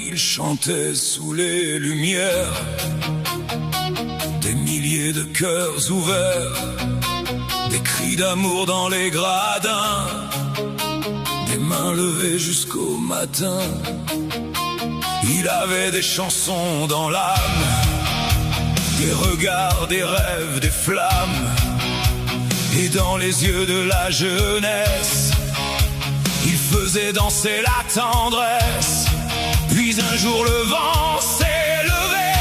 Il chantait sous les lumières, des milliers de cœurs ouverts, des cris d'amour dans les gradins, des mains levées jusqu'au matin. Il avait des chansons dans l'âme, des regards, des rêves, des flammes, et dans les yeux de la jeunesse, il faisait danser la tendresse. Puis un jour le vent s'est levé,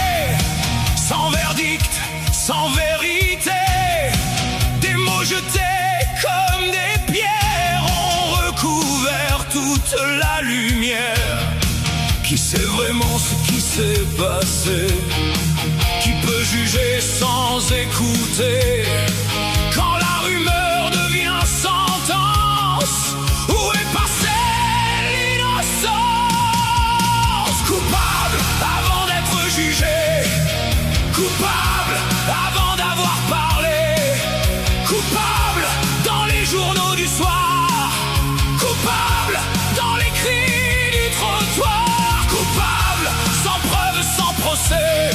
sans verdict, sans vérité. Des mots jetés comme des pierres ont recouvert toute la lumière. Qui sait vraiment ce qui s'est passé? Qui peut juger sans écouter? Quand la rumeur devient sentence, où est passée l'innocence? Coupable avant d'être jugé, coupable avant d'avoir parlé, coupable dans les journaux du soir, coupable dans les cris du trottoir, coupable sans preuve, sans procès,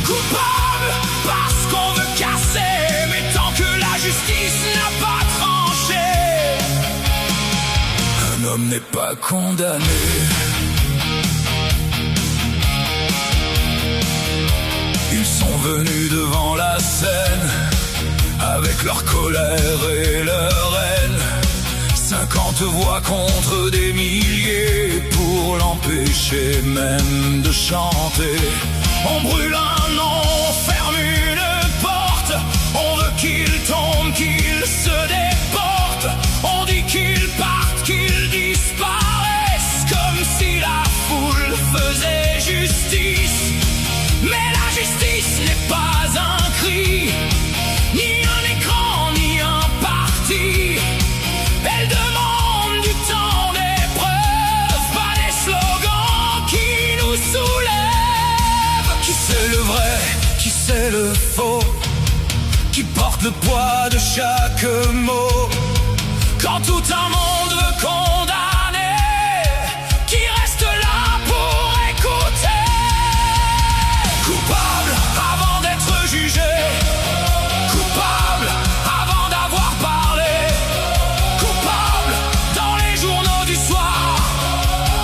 coupable parce qu'on veut casser, mais tant que la justice n'a pas tranché, un homme n'est pas condamné. Ils sont venus devant la scène, avec leur colère et leur haine. 50 voix contre des milliers, pour l'empêcher même de chanter. On brûle un nom, on ferme une porte, on veut qu'il tombe, qu'il se déporte. On dit qu'il parte, qu'il disparaisse, comme si la foule faisait justice. Mais la justice n'est pas un cri, ni un écran, ni un parti. Elle demande du temps, des preuves, pas des slogans qui nous soulèvent. Qui c'est le vrai, qui c'est le faux? Qui porte le poids de chaque mot? Quand tout un monde veut condamner, qui reste là pour écouter? Coupable avant d'être jugé, coupable avant d'avoir parlé, coupable dans les journaux du soir,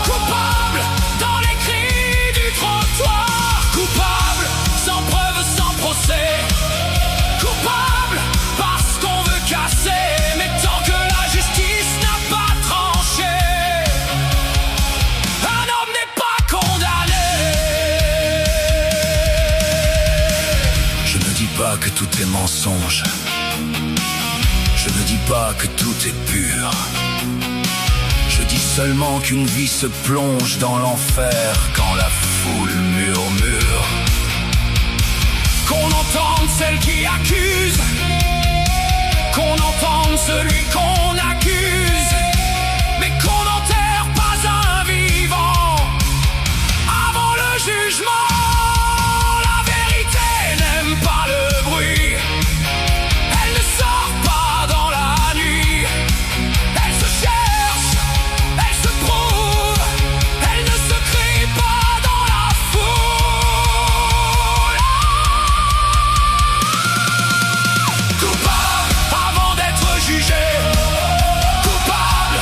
coupable dans les cris du trottoir, coupable sans preuve, sans procès, coupable parce qu'on veut casser, mais tant que la justice n'a pas tranché, un homme n'est pas condamné. Je ne dis pas que tout est mensonge, je ne dis pas que tout est pur. Je dis seulement qu'une vie se plonge dans l'enfer quand la foule murmure. Qu'on entende celle qui accuse, qu'on entende celui qu'on accuse, mais qu'on n'enterre pas un vivant avant le jugement. La vérité n'aime pas le bruit, elle ne sort pas dans la nuit. Elle se cherche, elle se prouve, elle ne se crie pas dans la foule. Coupable avant d'être jugé, coupable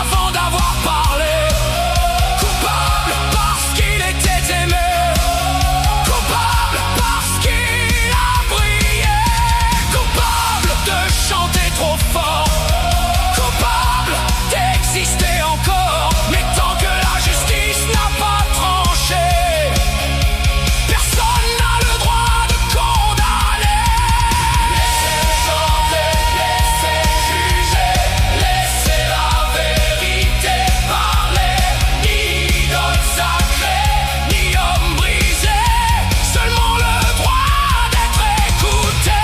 avant d'avoir parlé, coupable parce qu'il était aimé, coupable parce qu'il a brillé, coupable de chanter trop fort, coupable d'exister encore, mais tant que la justice n'a pas tranché, personne n'a le droit de condamner. Laissez chanter, laissez juger, laissez la vérité parler. Ni idole sacrée, ni homme brisé, seulement le droit d'être écouté.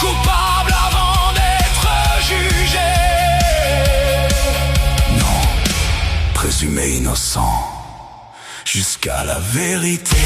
Coupable avant d'être jugé. Non, présumé innocent. jusqu'à la vérité.